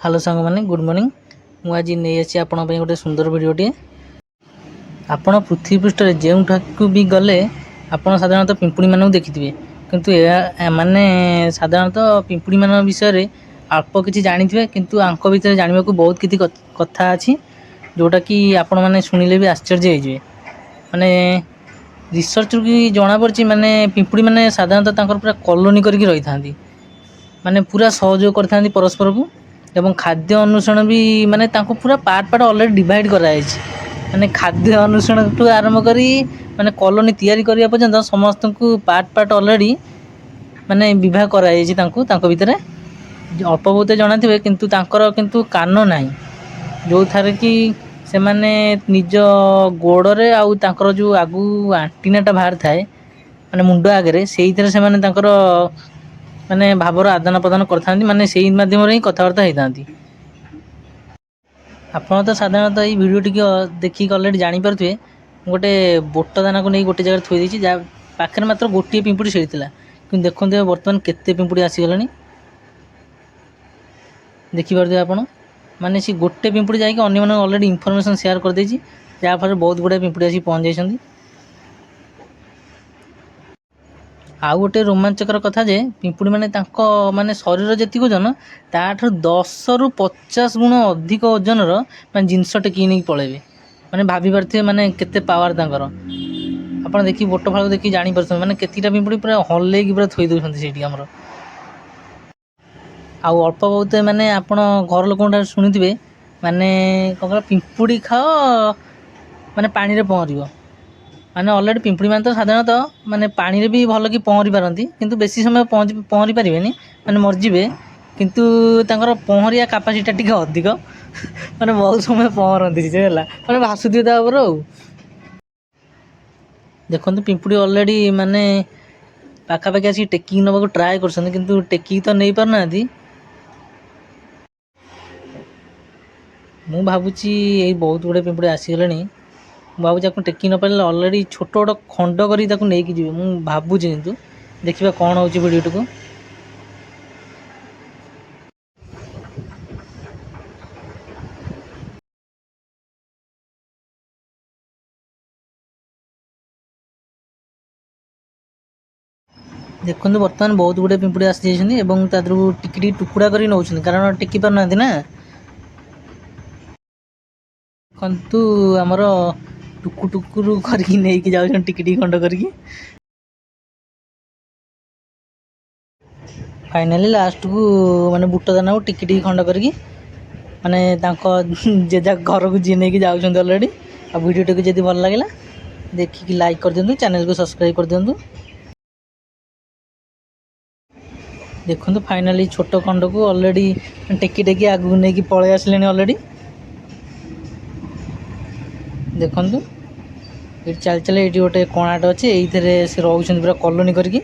Hello सांग मैंने good morning मुझे नहीं आसी आपण गोटे सुंदर भिडटे आपण पृथ्वी पृष्ठ जो भी गले आपड़ साधारणतः पिंपुड़ी मानक देखिथे किंतु माने साधारणतः पिंपुड़ी मान विषय अल्प किसी जानी किंतु आंक भितर जानवा को बहुत किसी कथा अच्छी जोटा कि आपण मैंने शुणिले भी आश्चर्य हो माने रिसर्च भी जना पड़ी माने पिंपुड़ी माने साधारणतः पूरा कॉलोनी करके रही था माने पूरा सहयोग करते परस्पर को एवं खाद्य अनुसरण भी माने तांको पूरा पार्ट पार्ट ऑलरेडी डिवाइड कराई माने खाद्य अनुसरण ठू आरंभ करी माने कॉलोनी तैयारी करिया पर्यंत समस्त को पार्ट पार्ट ऑलरेडी माने विवाह कराई तांको तांको भितर अल्प बहुत जाना थे किंतु तांकर किंतु कान नाही जो थारे कि से माने निज गोड़े आउ तांकर जो आगु आंटीनाटा बाहर थाए माने मुंड आगे से से माने तांकर माने भावर आदान प्रदान करथांती माने सेही माध्यम रे कथावार्ता होइतांती। आपण तो साधारणतः ये वीडियो टी देखिक ऑलरेडी जानी पारथुए गोटे बोट दाना को नहीं गोटे जगह थोई देछि जा पाखरे मात्र गोटे पिंपुड़ी सेड़ीला कि देखते बर्तमान केते पिंपुड़ी आसीगलानी देखि पारथुए आपण माने सी गोटे पिंपुड़ी जाइए अन्य माने ऑलरेडी इनफॉरमेशन शेयर कर देछि जा फल बहुत गुडा पिंपुड़ी आसी पहुँच जाइछन्ती। आउ गोटे रोमांचकर कथा जे पिंपुड़ी माने तांको माने शरीर जेतिक ओजन ताठर 10 रु 50 गुण अधिक ओजन माने जिनस टेकी नहीं पळेबे माने भाभी पारथिबे माने केते पावर तांकर आपण देखि बोट फाळ देखि जानि परछन माने केतिटा पिंपुड़ी पूरा हल्ले की पूरा थोई दोछन्ती सेठी हमर। आउ अल्प बहुत माने आपण घर लोकन सुनिथिबे माने ककरा पिंपुड़ी खाओ माने पानी रे पहरिबो माने ऑलरेडी पिंपुड़ी मान तो साधारणतः माने पानी रे भी भल कि पहरी पारती किंतु बेसी समय पहरी पारे माने मरजिबे किंतु तांकर पहरिया कैपेसिटी टिके अधिक माने बहुत समय पहरती से माने भासुथि तापर देखो पिंपुड़ी ऑलरेडी माने पाखापाखि आसी टेकिंग नवा ट्राए कर किंतु टेकिंग तो नहीं पारना मु भावुची यही बहुत गुड़े पिंपुड़ी आसीगले भावुची आपको टेकी न पारे ऑलरेडी छोट छोट खंड कर नहीं जी मु भावुची किंतु देखिए कौन हो वीडियो को देखो बर्तमान बहुत गुड़े पिंपुड़ी आसी जाइए टिकी टुकुड़ा कर नौ कारण टेकी पार ना देखु आमर टुकु टुकुर करके नहीं जाऊँ टिकी खंड करके फाइनाली लास्ट को माने बुट दाना को टिकी खंड करके माने जेजा घर को जी नहीं जाऊँ ऑलरेडी आ वीडियो टी जब भल लगे देखिए लाइक कर दिंतु चैनल को सब्सक्राइब कर दिंतु। देखो फाइनाली छोट खंड को ऑलरेडी टेकी टेकी आगू नहीं पलि आसले ऑलरेडी देखु ये चल चल ये गोटे कणाट अच्छे ये रोच पूरा कॉलोनी करके